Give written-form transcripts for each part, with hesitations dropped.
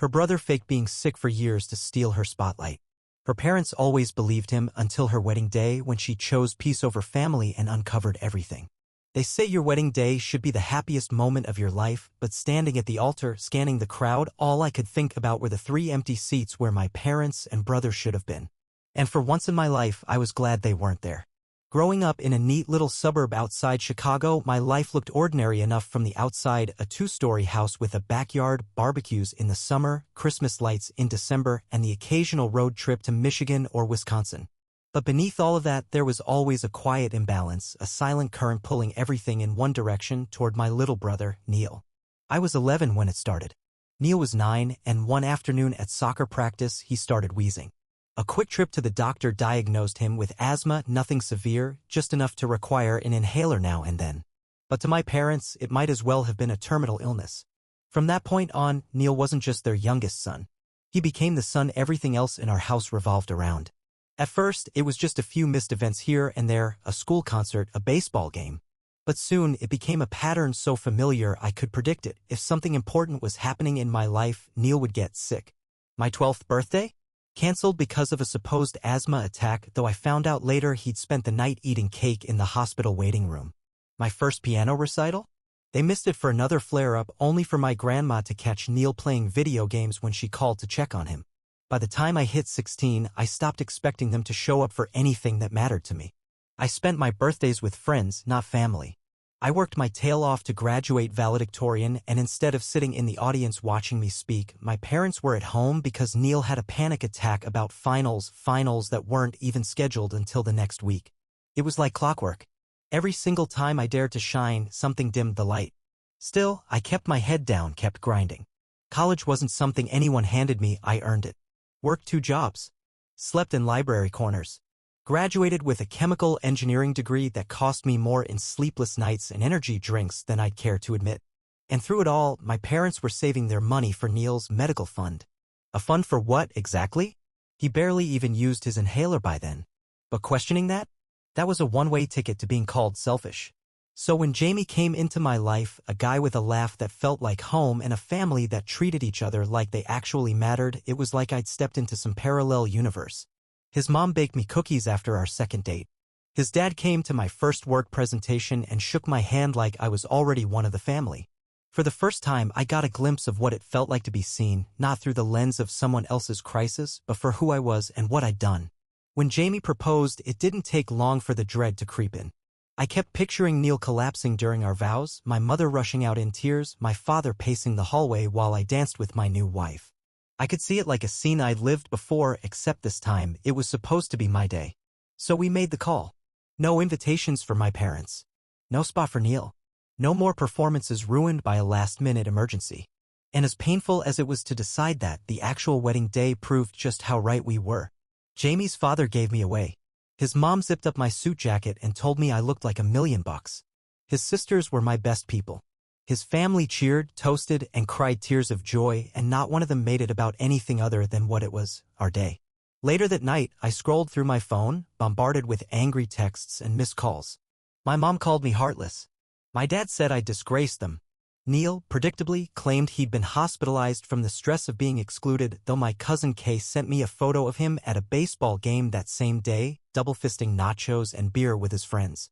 Her brother faked being sick for years to steal her spotlight. Her parents always believed him until her wedding day when she chose peace over family and uncovered everything. They say your wedding day should be the happiest moment of your life, but standing at the altar, scanning the crowd, all I could think about were the 3 empty seats where my parents and brother should have been. And for once in my life, I was glad they weren't there. Growing up in a neat little suburb outside Chicago, my life looked ordinary enough from the outside: a 2-story house with a backyard, barbecues in the summer, Christmas lights in December, and the occasional road trip to Michigan or Wisconsin. But beneath all of that, there was always a quiet imbalance, a silent current pulling everything in one direction, toward my little brother, Neil. I was 11 when it started. Neil was 9, and one afternoon at soccer practice, he started wheezing. A quick trip to the doctor diagnosed him with asthma, nothing severe, just enough to require an inhaler now and then. But to my parents, it might as well have been a terminal illness. From that point on, Neil wasn't just their youngest son. He became the son everything else in our house revolved around. At first, it was just a few missed events here and there, a school concert, a baseball game. But soon, it became a pattern so familiar I could predict it. If something important was happening in my life, Neil would get sick. My 12th birthday? Cancelled because of a supposed asthma attack, though I found out later he'd spent the night eating cake in the hospital waiting room. My first piano recital? They missed it for another flare-up, only for my grandma to catch Neil playing video games when she called to check on him. By the time I hit 16, I stopped expecting them to show up for anything that mattered to me. I spent my birthdays with friends, not family. I worked my tail off to graduate valedictorian, and instead of sitting in the audience watching me speak, my parents were at home because Neil had a panic attack about finals that weren't even scheduled until the next week. It was like clockwork. Every single time I dared to shine, something dimmed the light. Still, I kept my head down, kept grinding. College wasn't something anyone handed me, I earned it. Worked 2 jobs. Slept in library corners. Graduated with a chemical engineering degree that cost me more in sleepless nights and energy drinks than I'd care to admit. And through it all, my parents were saving their money for Neil's medical fund. A fund for what, exactly? He barely even used his inhaler by then. But questioning that? That was a one-way ticket to being called selfish. So when Jamie came into my life, a guy with a laugh that felt like home and a family that treated each other like they actually mattered, it was like I'd stepped into some parallel universe. His mom baked me cookies after our second date. His dad came to my first work presentation and shook my hand like I was already one of the family. For the first time, I got a glimpse of what it felt like to be seen, not through the lens of someone else's crisis, but for who I was and what I'd done. When Jamie proposed, it didn't take long for the dread to creep in. I kept picturing Neil collapsing during our vows, my mother rushing out in tears, my father pacing the hallway while I danced with my new wife. I could see it like a scene I'd lived before, except this time, it was supposed to be my day. So we made the call. No invitations for my parents. No spot for Neil. No more performances ruined by a last-minute emergency. And as painful as it was to decide that, the actual wedding day proved just how right we were. Jamie's father gave me away. His mom zipped up my suit jacket and told me I looked like $1,000,000. His sisters were my best people. His family cheered, toasted, and cried tears of joy, and not one of them made it about anything other than what it was, our day. Later that night, I scrolled through my phone, bombarded with angry texts and missed calls. My mom called me heartless. My dad said I disgraced them. Neil, predictably, claimed he'd been hospitalized from the stress of being excluded, though my cousin Kay sent me a photo of him at a baseball game that same day, double-fisting nachos and beer with his friends.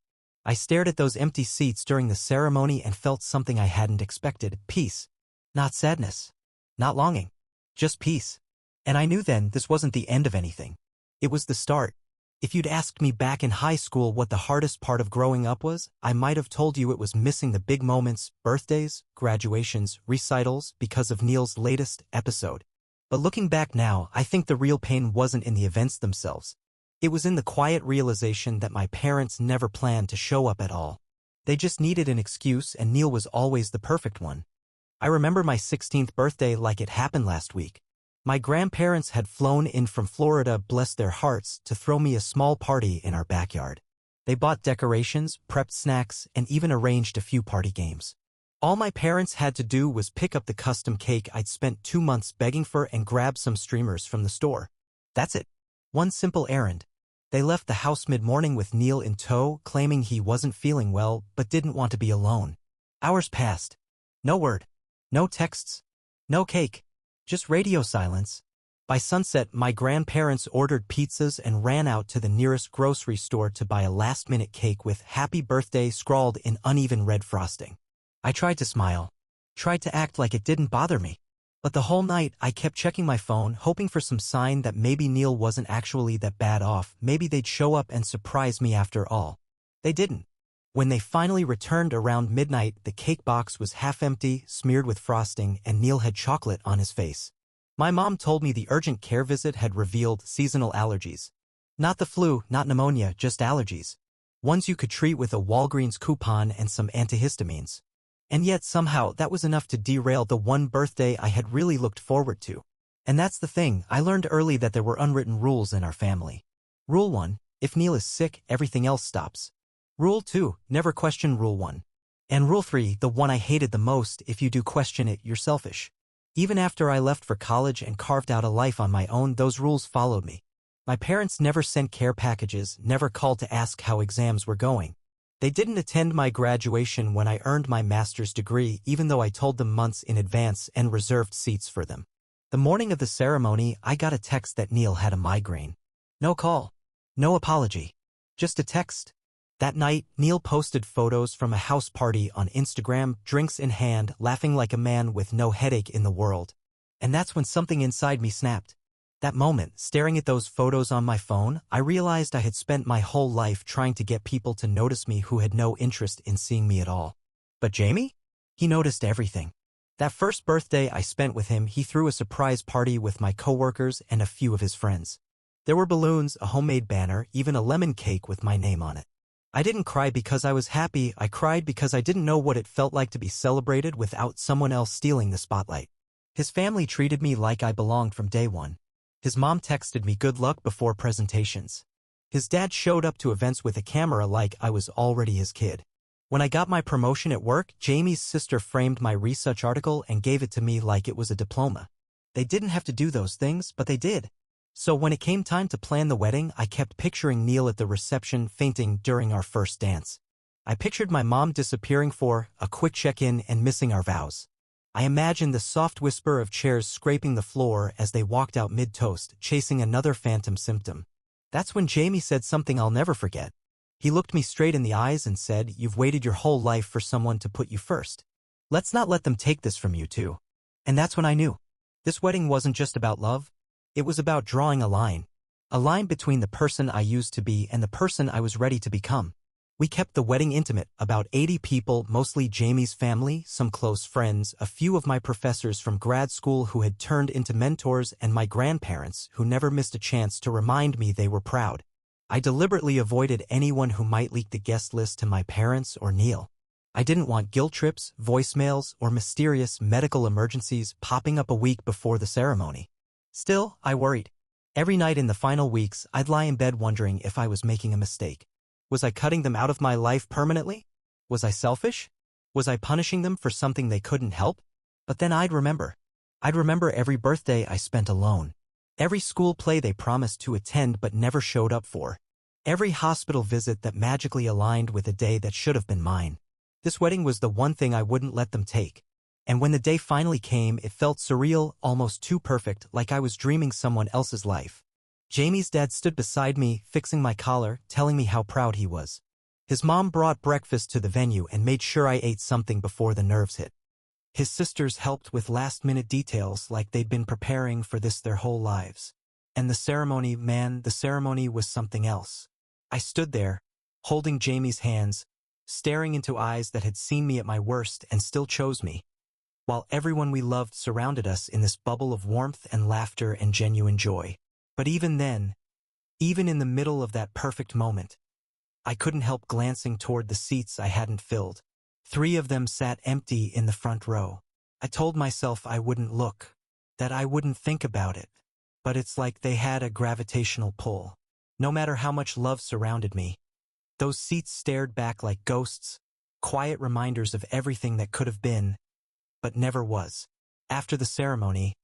I stared at those empty seats during the ceremony and felt something I hadn't expected: peace. Not sadness. Not longing. Just peace. And I knew then this wasn't the end of anything. It was the start. If you'd asked me back in high school what the hardest part of growing up was, I might have told you it was missing the big moments, birthdays, graduations, recitals, because of Neil's latest episode. But looking back now, I think the real pain wasn't in the events themselves. It was in the quiet realization that my parents never planned to show up at all. They just needed an excuse, and Neil was always the perfect one. I remember my 16th birthday like it happened last week. My grandparents had flown in from Florida, bless their hearts, to throw me a small party in our backyard. They bought decorations, prepped snacks, and even arranged a few party games. All my parents had to do was pick up the custom cake I'd spent 2 months begging for and grab some streamers from the store. That's it. One simple errand. They left the house mid-morning with Neil in tow, claiming he wasn't feeling well but didn't want to be alone. Hours passed. No word. No texts. No cake. Just radio silence. By sunset, my grandparents ordered pizzas and ran out to the nearest grocery store to buy a last-minute cake with "Happy Birthday" scrawled in uneven red frosting. I tried to smile, tried to act like it didn't bother me. But the whole night, I kept checking my phone, hoping for some sign that maybe Neil wasn't actually that bad off, maybe they'd show up and surprise me after all. They didn't. When they finally returned around midnight, the cake box was half empty, smeared with frosting, and Neil had chocolate on his face. My mom told me the urgent care visit had revealed seasonal allergies. Not the flu, not pneumonia, just allergies. Ones you could treat with a Walgreens coupon and some antihistamines. And yet somehow that was enough to derail the one birthday I had really looked forward to. And that's the thing, I learned early that there were unwritten rules in our family. Rule 1, if Neil is sick, everything else stops. Rule 2, never question Rule 1. And Rule 3, the one I hated the most, if you do question it, you're selfish. Even after I left for college and carved out a life on my own, those rules followed me. My parents never sent care packages, never called to ask how exams were going. They didn't attend my graduation when I earned my master's degree, even though I told them months in advance and reserved seats for them. The morning of the ceremony, I got a text that Neil had a migraine. No call. No apology. Just a text. That night, Neil posted photos from a house party on Instagram, drinks in hand, laughing like a man with no headache in the world. And that's when something inside me snapped. That moment, staring at those photos on my phone, I realized I had spent my whole life trying to get people to notice me who had no interest in seeing me at all. But Jamie? He noticed everything. That first birthday I spent with him, he threw a surprise party with my coworkers and a few of his friends. There were balloons, a homemade banner, even a lemon cake with my name on it. I didn't cry because I was happy, I cried because I didn't know what it felt like to be celebrated without someone else stealing the spotlight. His family treated me like I belonged from day one. His mom texted me good luck before presentations. His dad showed up to events with a camera like I was already his kid. When I got my promotion at work, Jamie's sister framed my research article and gave it to me like it was a diploma. They didn't have to do those things, but they did. So when it came time to plan the wedding, I kept picturing Neil at the reception fainting during our first dance. I pictured my mom disappearing for a quick check-in and missing our vows. I imagined the soft whisper of chairs scraping the floor as they walked out mid-toast, chasing another phantom symptom. That's when Jamie said something I'll never forget. He looked me straight in the eyes and said, "You've waited your whole life for someone to put you first. Let's not let them take this from you too." And that's when I knew. This wedding wasn't just about love. It was about drawing a line. A line between the person I used to be and the person I was ready to become. We kept the wedding intimate, about 80 people, mostly Jamie's family, some close friends, a few of my professors from grad school who had turned into mentors, and my grandparents, who never missed a chance to remind me they were proud. I deliberately avoided anyone who might leak the guest list to my parents or Neil. I didn't want guilt trips, voicemails, or mysterious medical emergencies popping up a week before the ceremony. Still, I worried. Every night in the final weeks, I'd lie in bed wondering if I was making a mistake. Was I cutting them out of my life permanently? Was I selfish? Was I punishing them for something they couldn't help? But then I'd remember. I'd remember every birthday I spent alone. Every school play they promised to attend but never showed up for. Every hospital visit that magically aligned with a day that should have been mine. This wedding was the one thing I wouldn't let them take. And when the day finally came, it felt surreal, almost too perfect, like I was dreaming someone else's life. Jamie's dad stood beside me, fixing my collar, telling me how proud he was. His mom brought breakfast to the venue and made sure I ate something before the nerves hit. His sisters helped with last-minute details like they'd been preparing for this their whole lives. And the ceremony, man, the ceremony was something else. I stood there, holding Jamie's hands, staring into eyes that had seen me at my worst and still chose me, while everyone we loved surrounded us in this bubble of warmth and laughter and genuine joy. But even then, even in the middle of that perfect moment, I couldn't help glancing toward the seats I hadn't filled. 3 of them sat empty in the front row. I told myself I wouldn't look, that I wouldn't think about it, but it's like they had a gravitational pull. No matter how much love surrounded me, those seats stared back like ghosts, quiet reminders of everything that could have been, but never was. After the ceremony,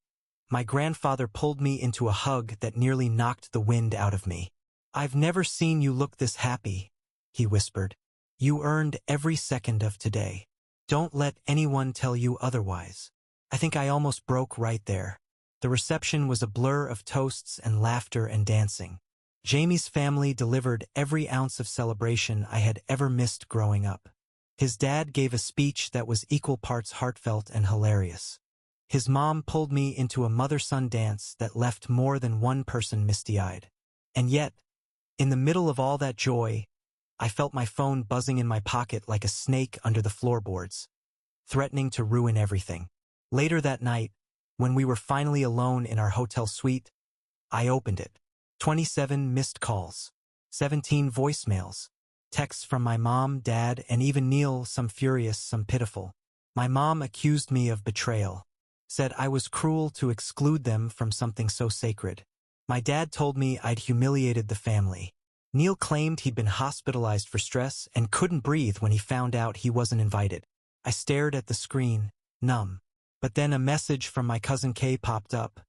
my grandfather pulled me into a hug that nearly knocked the wind out of me. "I've never seen you look this happy," he whispered. "You earned every second of today. Don't let anyone tell you otherwise." I think I almost broke right there. The reception was a blur of toasts and laughter and dancing. Jamie's family delivered every ounce of celebration I had ever missed growing up. His dad gave a speech that was equal parts heartfelt and hilarious. His mom pulled me into a mother-son dance that left more than one person misty-eyed. And yet, in the middle of all that joy, I felt my phone buzzing in my pocket like a snake under the floorboards, threatening to ruin everything. Later that night, when we were finally alone in our hotel suite, I opened it. 27 missed calls, 17 voicemails, texts from my mom, dad, and even Neil, some furious, some pitiful. My mom accused me of betrayal, said I was cruel to exclude them from something so sacred. My dad told me I'd humiliated the family. Neil claimed he'd been hospitalized for stress and couldn't breathe when he found out he wasn't invited. I stared at the screen, numb. But then a message from my cousin Kay popped up,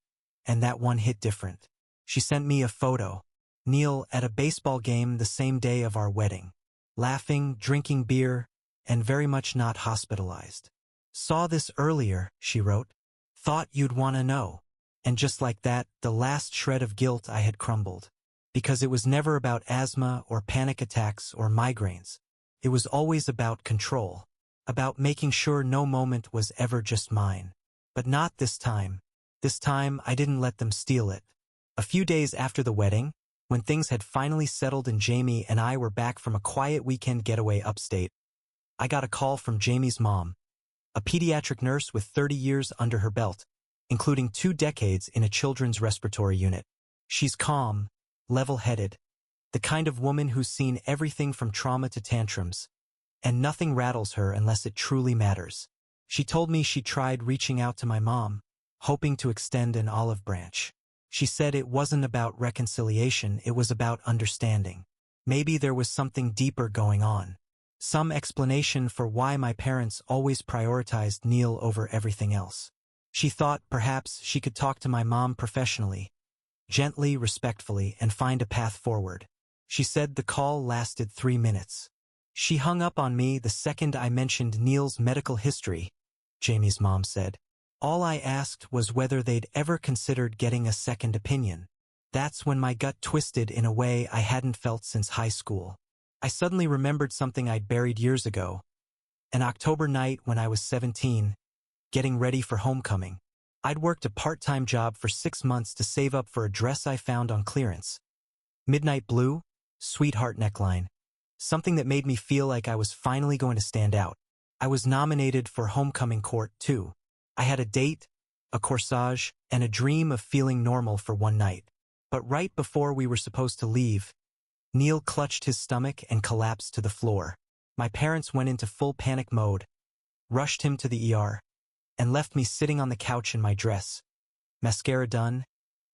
and that one hit different. She sent me a photo. Neil at a baseball game the same day of our wedding. Laughing, drinking beer, and very much not hospitalized. Saw this earlier, she wrote. Thought you'd want to know. And just like that, the last shred of guilt I had crumbled. Because it was never about asthma or panic attacks or migraines. It was always about control. About making sure no moment was ever just mine. But not this time. This time I didn't let them steal it. A few days after the wedding, when things had finally settled and Jamie and I were back from a quiet weekend getaway upstate, I got a call from Jamie's mom, a pediatric nurse with 30 years under her belt, including 2 decades in a children's respiratory unit. She's calm, level-headed, the kind of woman who's seen everything from trauma to tantrums, and nothing rattles her unless it truly matters. She told me she tried reaching out to my mom, hoping to extend an olive branch. She said it wasn't about reconciliation, it was about understanding. Maybe there was something deeper going on. Some explanation for why my parents always prioritized Neil over everything else. She thought perhaps she could talk to my mom professionally, gently, respectfully, and find a path forward. She said the call lasted 3 minutes. She hung up on me the second I mentioned Neil's medical history, Jamie's mom said. All I asked was whether they'd ever considered getting a second opinion. That's when my gut twisted in a way I hadn't felt since high school. I suddenly remembered something I'd buried years ago. An October night when I was 17, getting ready for homecoming. I'd worked a part-time job for 6 months to save up for a dress I found on clearance. Midnight blue, sweetheart neckline. Something that made me feel like I was finally going to stand out. I was nominated for homecoming court, too. I had a date, a corsage, and a dream of feeling normal for one night. But right before we were supposed to leave, Neil clutched his stomach and collapsed to the floor. My parents went into full panic mode, rushed him to the ER, and left me sitting on the couch in my dress. Mascara done,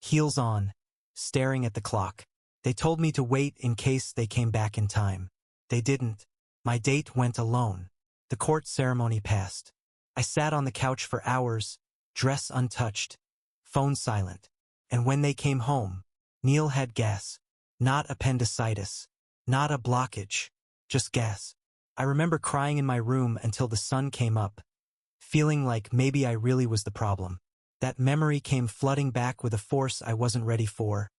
heels on, staring at the clock. They told me to wait in case they came back in time. They didn't. My date went alone. The court ceremony passed. I sat on the couch for hours, dress untouched, phone silent. And when they came home, Neil had gas. Not appendicitis. Not a blockage. Just gas. I remember crying in my room until the sun came up, feeling like maybe I really was the problem. That memory came flooding back with a force I wasn't ready for,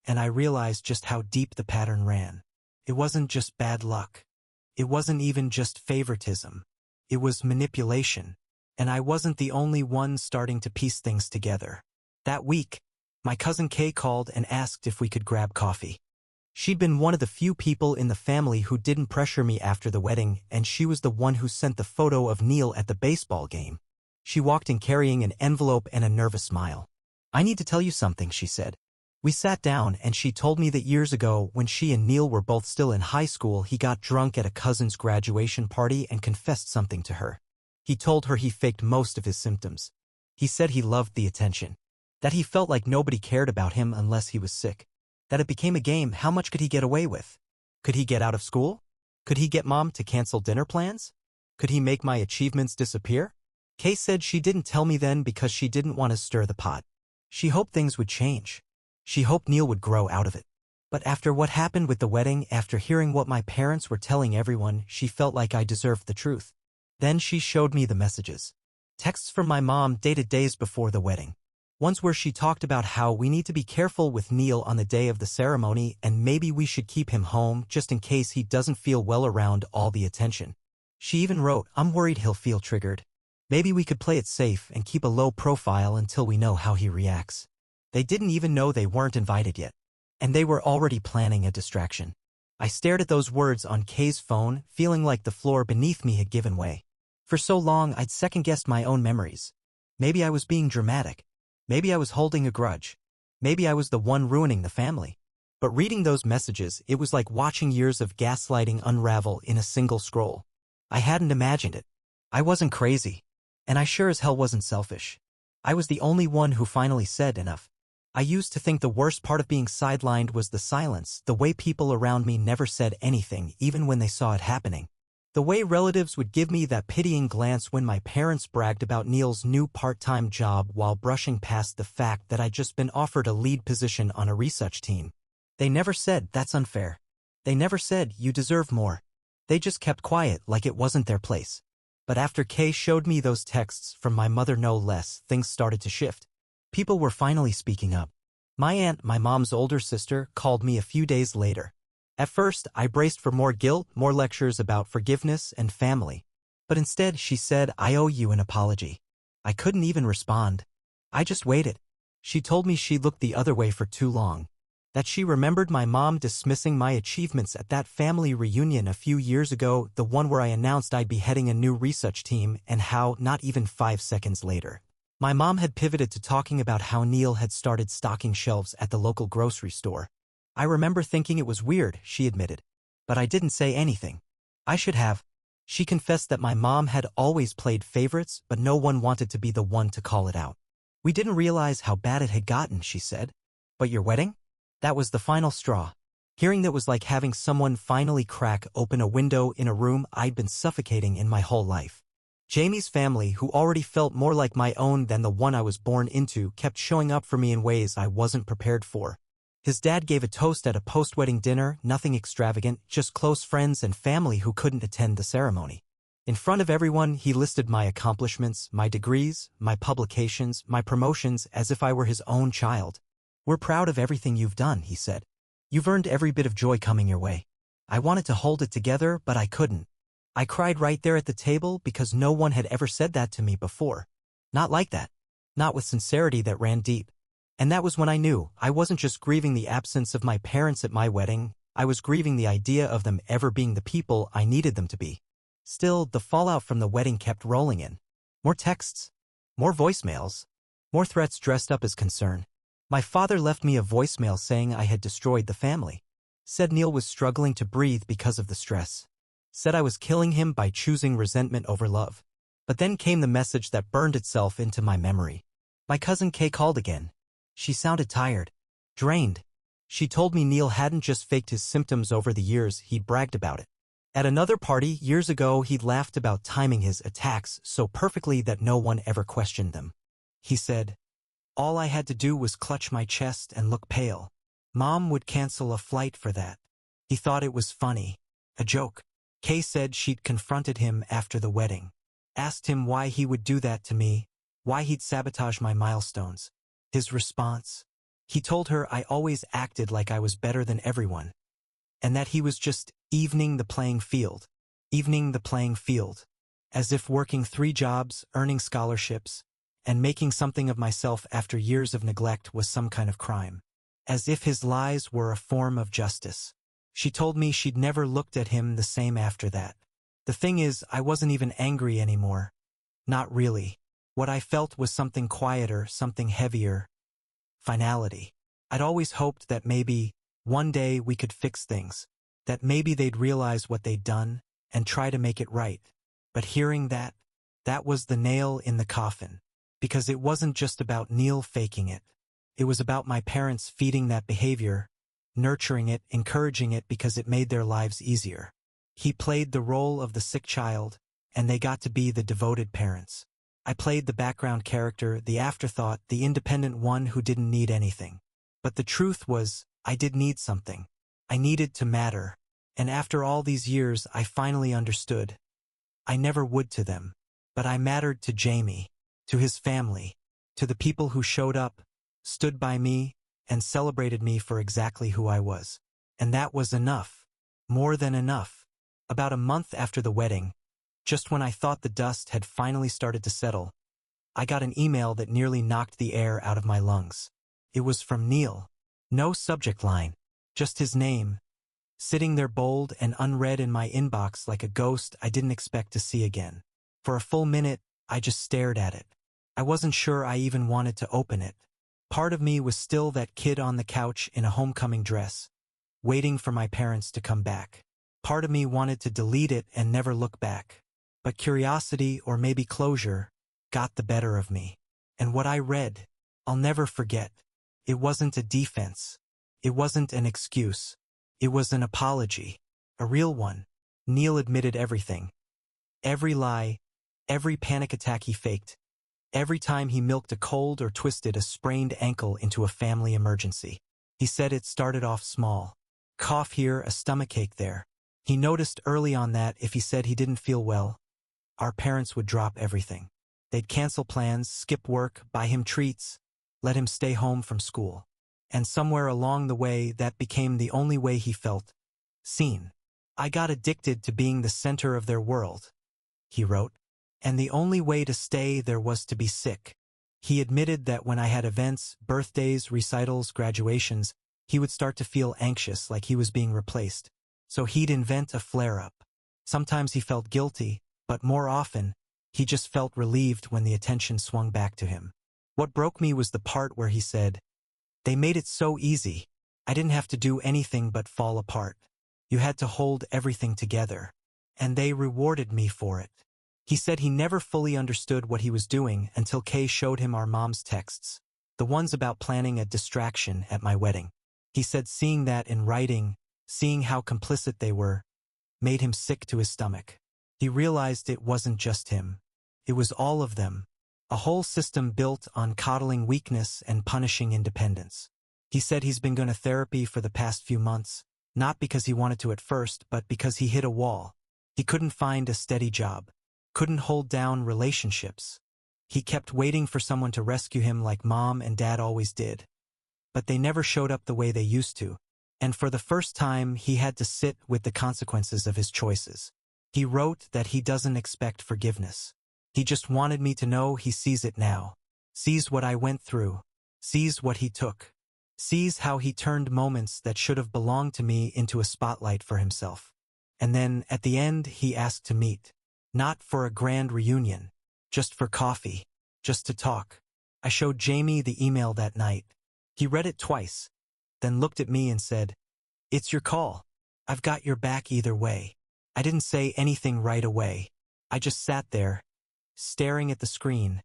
and I realized just how deep the pattern ran. It wasn't just bad luck. It wasn't even just favoritism. It was manipulation, and I wasn't the only one starting to piece things together. That week, my cousin Kay called and asked if we could grab coffee. She'd been one of the few people in the family who didn't pressure me after the wedding, and she was the one who sent the photo of Neil at the baseball game. She walked in carrying an envelope and a nervous smile. "I need to tell you something," she said. We sat down and she told me that years ago, when she and Neil were both still in high school, he got drunk at a cousin's graduation party and confessed something to her. He told her he faked most of his symptoms. He said he loved the attention. That he felt like nobody cared about him unless he was sick. That it became a game. How much could he get away with? Could he get out of school? Could he get mom to cancel dinner plans? Could he make my achievements disappear? Kay said she didn't tell me then because she didn't want to stir the pot. She hoped things would change. She hoped Neil would grow out of it. But after what happened with the wedding, after hearing what my parents were telling everyone, she felt like I deserved the truth. Then she showed me the messages. Texts from my mom dated days before the wedding. Ones where she talked about how we need to be careful with Neil on the day of the ceremony and maybe we should keep him home just in case he doesn't feel well around all the attention. She even wrote, "I'm worried he'll feel triggered. Maybe we could play it safe and keep a low profile until we know how he reacts." They didn't even know they weren't invited yet. And they were already planning a distraction. I stared at those words on Kay's phone, feeling like the floor beneath me had given way. For so long I'd second-guessed my own memories. Maybe I was being dramatic. Maybe I was holding a grudge. Maybe I was the one ruining the family. But reading those messages, it was like watching years of gaslighting unravel in a single scroll. I hadn't imagined it. I wasn't crazy. And I sure as hell wasn't selfish. I was the only one who finally said enough. I used to think the worst part of being sidelined was the silence, the way people around me never said anything even when they saw it happening. The way relatives would give me that pitying glance when my parents bragged about Neil's new part-time job while brushing past the fact that I'd just been offered a lead position on a research team. They never said, "That's unfair." They never said, "You deserve more." They just kept quiet like it wasn't their place. But after Kay showed me those texts, from my mother no less, things started to shift. People were finally speaking up. My aunt, my mom's older sister, called me a few days later. At first, I braced for more guilt, more lectures about forgiveness and family. But instead, she said, "I owe you an apology." I couldn't even respond. I just waited. She told me she looked the other way for too long. That she remembered my mom dismissing my achievements at that family reunion a few years ago, the one where I announced I'd be heading a new research team, and how, not even 5 seconds later, my mom had pivoted to talking about how Neil had started stocking shelves at the local grocery store. I remember thinking it was weird, she admitted. But I didn't say anything. I should have. She confessed that my mom had always played favorites, but no one wanted to be the one to call it out. "We didn't realize how bad it had gotten," she said. "But your wedding? That was the final straw." Hearing that was like having someone finally crack open a window in a room I'd been suffocating in my whole life. Jamie's family, who already felt more like my own than the one I was born into, kept showing up for me in ways I wasn't prepared for. His dad gave a toast at a post-wedding dinner, nothing extravagant, just close friends and family who couldn't attend the ceremony. In front of everyone, he listed my accomplishments, my degrees, my publications, my promotions, as if I were his own child. "We're proud of everything you've done," he said. "You've earned every bit of joy coming your way." I wanted to hold it together, but I couldn't. I cried right there at the table because no one had ever said that to me before. Not like that. Not with sincerity that ran deep. And that was when I knew I wasn't just grieving the absence of my parents at my wedding, I was grieving the idea of them ever being the people I needed them to be. Still, the fallout from the wedding kept rolling in. More texts. More voicemails. More threats dressed up as concern. My father left me a voicemail saying I had destroyed the family. Said Neil was struggling to breathe because of the stress. Said I was killing him by choosing resentment over love. But then came the message that burned itself into my memory. My cousin Kay called again. She sounded tired. Drained. She told me Neil hadn't just faked his symptoms over the years, he'd bragged about it. At another party, years ago, he'd laughed about timing his attacks so perfectly that no one ever questioned them. He said, "All I had to do was clutch my chest and look pale. Mom would cancel a flight for that." He thought it was funny. A joke. Kay said she'd confronted him after the wedding. Asked him why he would do that to me, why he'd sabotage my milestones. His response? He told her I always acted like I was better than everyone, and that he was just evening the playing field. Evening the playing field. As if working 3 jobs, earning scholarships, and making something of myself after years of neglect was some kind of crime. As if his lies were a form of justice. She told me she'd never looked at him the same after that. The thing is, I wasn't even angry anymore. Not really. What I felt was something quieter, something heavier. Finality. I'd always hoped that maybe, one day we could fix things. That maybe they'd realize what they'd done, and try to make it right. But hearing that, that was the nail in the coffin. Because it wasn't just about Neil faking it. It was about my parents feeding that behavior, nurturing it, encouraging it because it made their lives easier. He played the role of the sick child, and they got to be the devoted parents. I played the background character, the afterthought, the independent one who didn't need anything. But the truth was, I did need something. I needed to matter. And after all these years, I finally understood. I never would to them. But I mattered to Jamie, to his family, To the people who showed up, stood by me, and celebrated me for exactly who I was. And that was enough. More than enough. About a month after the wedding, just when I thought the dust had finally started to settle, I got an email that nearly knocked the air out of my lungs. It was from Neil. No subject line, just his name, sitting there bold and unread in my inbox like a ghost I didn't expect to see again. For a full minute, I just stared at it. I wasn't sure I even wanted to open it. Part of me was still that kid on the couch in a homecoming dress, waiting for my parents to come back. Part of me wanted to delete it and never look back. But curiosity, or maybe closure, got the better of me. And what I read, I'll never forget. It wasn't a defense. It wasn't an excuse. It was an apology. A real one. Neil admitted everything. Every lie, every panic attack he faked, every time he milked a cold or twisted a sprained ankle into a family emergency. He said it started off small. Cough here, a stomachache there. He noticed early on that if he said he didn't feel well, our parents would drop everything. They'd cancel plans, skip work, buy him treats, let him stay home from school. And somewhere along the way, that became the only way he felt seen. I got addicted to being the center of their world, he wrote. And the only way to stay there was to be sick. He admitted that when I had events, birthdays, recitals, graduations, he would start to feel anxious, like he was being replaced. So he'd invent a flare-up. Sometimes he felt guilty, but more often, he just felt relieved when the attention swung back to him. What broke me was the part where he said, "They made it so easy. I didn't have to do anything but fall apart. You had to hold everything together. And they rewarded me for it." He said he never fully understood what he was doing until Kay showed him our mom's texts, the ones about planning a distraction at my wedding. He said seeing that in writing, seeing how complicit they were, made him sick to his stomach. He realized it wasn't just him. It was all of them. A whole system built on coddling weakness and punishing independence. He said he's been going to therapy for the past few months, not because he wanted to at first, but because he hit a wall. He couldn't find a steady job. Couldn't hold down relationships. He kept waiting for someone to rescue him like mom and dad always did. But they never showed up the way they used to. And for the first time, he had to sit with the consequences of his choices. He wrote that he doesn't expect forgiveness. He just wanted me to know he sees it now. Sees what I went through. Sees what he took. Sees how he turned moments that should have belonged to me into a spotlight for himself. And then, at the end, he asked to meet. Not for a grand reunion. Just for coffee. Just to talk. I showed Jamie the email that night. He read it twice, then looked at me and said, "It's your call. I've got your back either way." I didn't say anything right away. I just sat there, staring at the screen,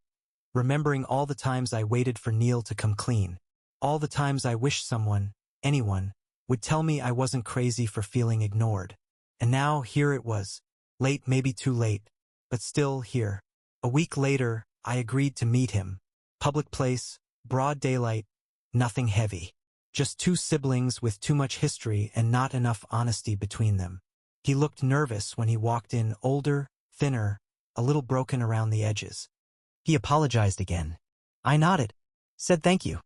remembering all the times I waited for Neil to come clean. All the times I wished someone, anyone, would tell me I wasn't crazy for feeling ignored. And now here it was. Late, maybe too late, but still here. A week later, I agreed to meet him. Public place, broad daylight, nothing heavy. Just two siblings with too much history and not enough honesty between them. He looked nervous when he walked in, older, thinner, a little broken around the edges. He apologized again. I nodded, said thank you.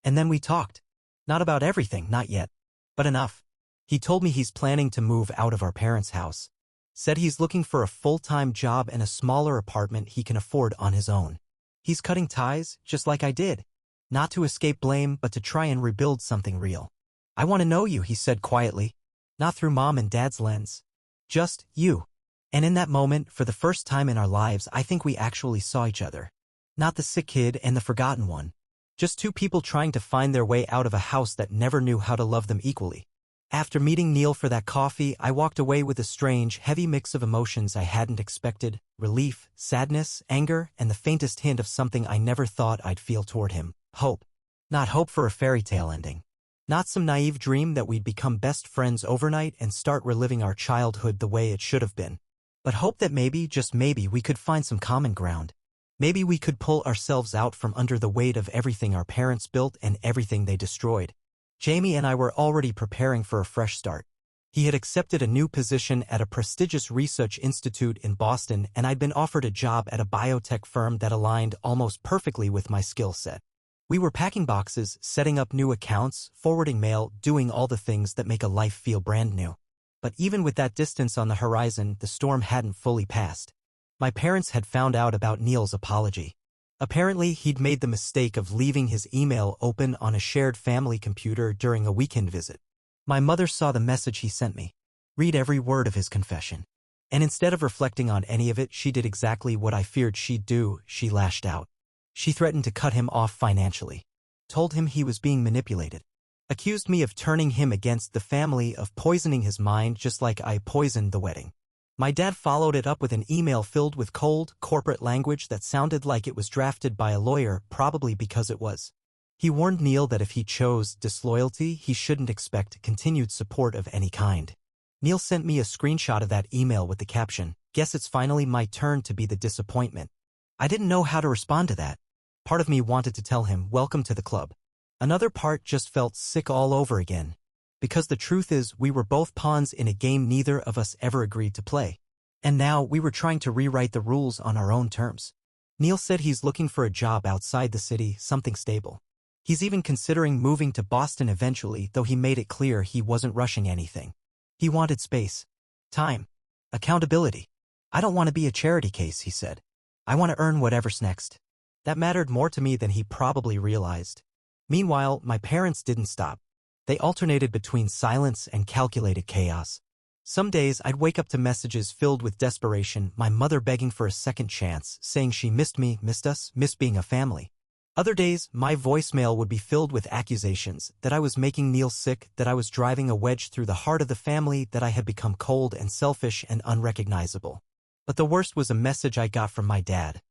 And then we talked. Not about everything, not yet, but enough. He told me he's planning to move out of our parents' house. Said he's looking for a full-time job and a smaller apartment he can afford on his own. He's cutting ties, just like I did. Not to escape blame, but to try and rebuild something real. I want to know you, he said quietly. Not through mom and dad's lens. Just you. And in that moment, for the first time in our lives, I think we actually saw each other. Not the sick kid and the forgotten one. Just two people trying to find their way out of a house that never knew how to love them equally. After meeting Neil for that coffee, I walked away with a strange, heavy mix of emotions I hadn't expected. Relief, sadness, anger, and the faintest hint of something I never thought I'd feel toward him. Hope. Not hope for a fairy tale ending. Not some naive dream that we'd become best friends overnight and start reliving our childhood the way it should have been. But hope that maybe, just maybe, we could find some common ground. Maybe we could pull ourselves out from under the weight of everything our parents built and everything they destroyed. Jamie and I were already preparing for a fresh start. He had accepted a new position at a prestigious research institute in Boston, and I'd been offered a job at a biotech firm that aligned almost perfectly with my skill set. We were packing boxes, setting up new accounts, forwarding mail, doing all the things that make a life feel brand new. But even with that distance on the horizon, the storm hadn't fully passed. My parents had found out about Neil's apology. Apparently, he'd made the mistake of leaving his email open on a shared family computer during a weekend visit. My mother saw the message he sent me. Read every word of his confession. And instead of reflecting on any of it, she did exactly what I feared she'd do. She lashed out. She threatened to cut him off financially. Told him he was being manipulated. Accused me of turning him against the family, of poisoning his mind just like I poisoned the wedding. My dad followed it up with an email filled with cold, corporate language that sounded like it was drafted by a lawyer, probably because it was. He warned Neil that if he chose disloyalty, he shouldn't expect continued support of any kind. Neil sent me a screenshot of that email with the caption, "Guess it's finally my turn to be the disappointment." I didn't know how to respond to that. Part of me wanted to tell him, "Welcome to the club." Another part just felt sick all over again. Because the truth is, we were both pawns in a game neither of us ever agreed to play. And now we were trying to rewrite the rules on our own terms. Neil said he's looking for a job outside the city, something stable. He's even considering moving to Boston eventually, though he made it clear he wasn't rushing anything. He wanted space, time, accountability. "I don't want to be a charity case," he said. "I want to earn whatever's next." That mattered more to me than he probably realized. Meanwhile, my parents didn't stop. They alternated between silence and calculated chaos. Some days I'd wake up to messages filled with desperation, my mother begging for a second chance, saying she missed me, missed us, missed being a family. Other days, my voicemail would be filled with accusations that I was making Neil sick, that I was driving a wedge through the heart of the family, that I had become cold and selfish and unrecognizable. But the worst was a message I got from my dad.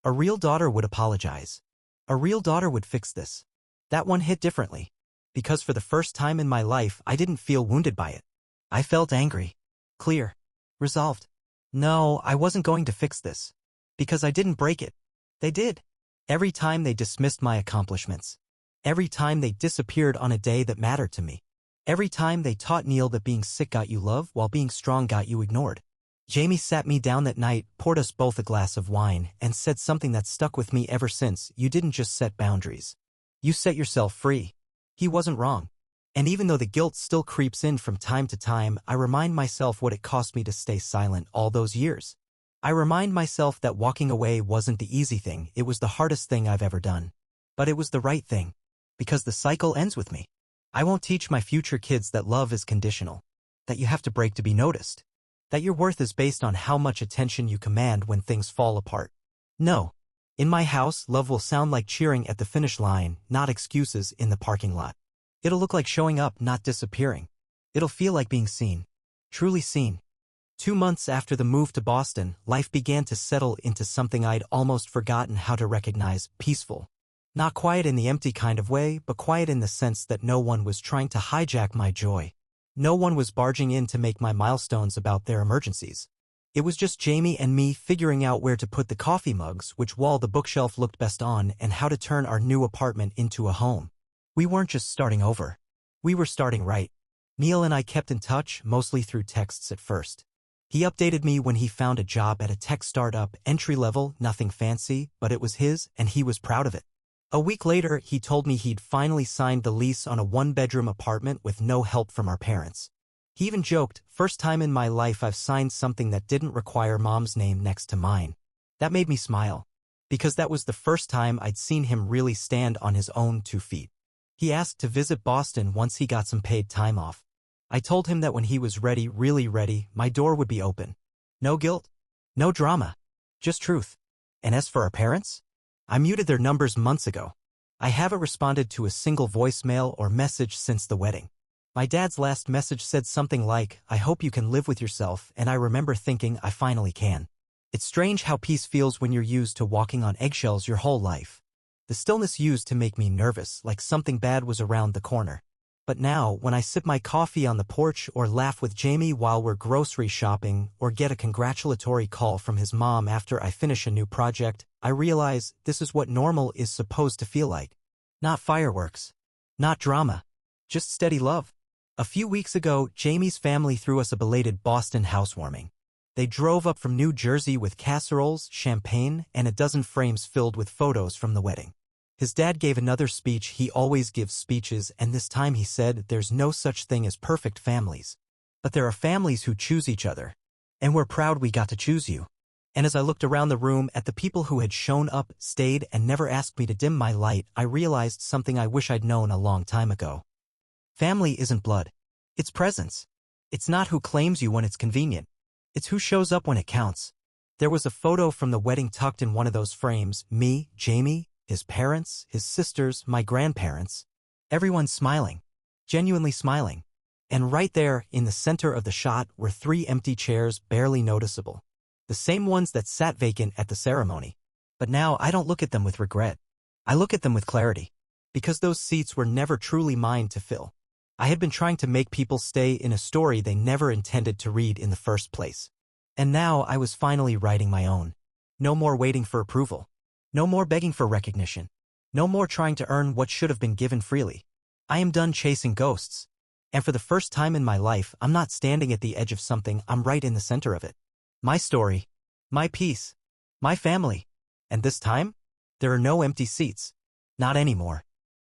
A real daughter would apologize. A real daughter would fix this. That one hit differently. Because for the first time in my life, I didn't feel wounded by it. I felt angry. Clear. Resolved. No, I wasn't going to fix this. Because I didn't break it. They did. Every time they dismissed my accomplishments. Every time they disappeared on a day that mattered to me. Every time they taught Neil that being sick got you love while being strong got you ignored. Jamie sat me down that night, poured us both a glass of wine, and said something that stuck with me ever since. "You didn't just set boundaries. You set yourself free." He wasn't wrong. And even though the guilt still creeps in from time to time, I remind myself what it cost me to stay silent all those years. I remind myself that walking away wasn't the easy thing, it was the hardest thing I've ever done. But it was the right thing. Because the cycle ends with me. I won't teach my future kids that love is conditional. That you have to break to be noticed. That your worth is based on how much attention you command when things fall apart. No. In my house, love will sound like cheering at the finish line, not excuses in the parking lot. It'll look like showing up, not disappearing. It'll feel like being seen. Truly seen. 2 months after the move to Boston, life began to settle into something I'd almost forgotten how to recognize: peaceful. Not quiet in the empty kind of way, but quiet in the sense that no one was trying to hijack my joy. No one was barging in to make my milestones about their emergencies. It was just Jamie and me figuring out where to put the coffee mugs, which wall the bookshelf looked best on, and how to turn our new apartment into a home. We weren't just starting over. We were starting right. Neil and I kept in touch, mostly through texts at first. He updated me when he found a job at a tech startup, entry-level, nothing fancy, but it was his, and he was proud of it. A week later, he told me he'd finally signed the lease on a one-bedroom apartment with no help from our parents. He even joked, "First time in my life I've signed something that didn't require Mom's name next to mine." That made me smile. Because that was the first time I'd seen him really stand on his own 2 feet. He asked to visit Boston once he got some paid time off. I told him that when he was ready, really ready, my door would be open. No guilt. No drama. Just truth. And as for our parents? I muted their numbers months ago. I haven't responded to a single voicemail or message since the wedding. My dad's last message said something like, "I hope you can live with yourself," and I remember thinking, I finally can. It's strange how peace feels when you're used to walking on eggshells your whole life. The stillness used to make me nervous, like something bad was around the corner. But now, when I sip my coffee on the porch or laugh with Jamie while we're grocery shopping or get a congratulatory call from his mom after I finish a new project, I realize this is what normal is supposed to feel like. Not fireworks. Not drama. Just steady love. A few weeks ago, Jamie's family threw us a belated Boston housewarming. They drove up from New Jersey with casseroles, champagne, and a dozen frames filled with photos from the wedding. His dad gave another speech. He always gives speeches, and this time he said there's no such thing as perfect families. But there are families who choose each other. And we're proud we got to choose you. And as I looked around the room at the people who had shown up, stayed, and never asked me to dim my light, I realized something I wish I'd known a long time ago. Family isn't blood. It's presence. It's not who claims you when it's convenient. It's who shows up when it counts. There was a photo from the wedding tucked in one of those frames. Me, Jamie, his parents, his sisters, my grandparents. Everyone smiling. Genuinely smiling. And right there, in the center of the shot, were 3 empty chairs, barely noticeable. The same ones that sat vacant at the ceremony. But now I don't look at them with regret. I look at them with clarity. Because those seats were never truly mine to fill. I had been trying to make people stay in a story they never intended to read in the first place. And now I was finally writing my own. No more waiting for approval. No more begging for recognition. No more trying to earn what should have been given freely. I am done chasing ghosts. And for the first time in my life, I'm not standing at the edge of something, I'm right in the center of it. My story. My piece. My family. And this time, there are no empty seats. Not anymore.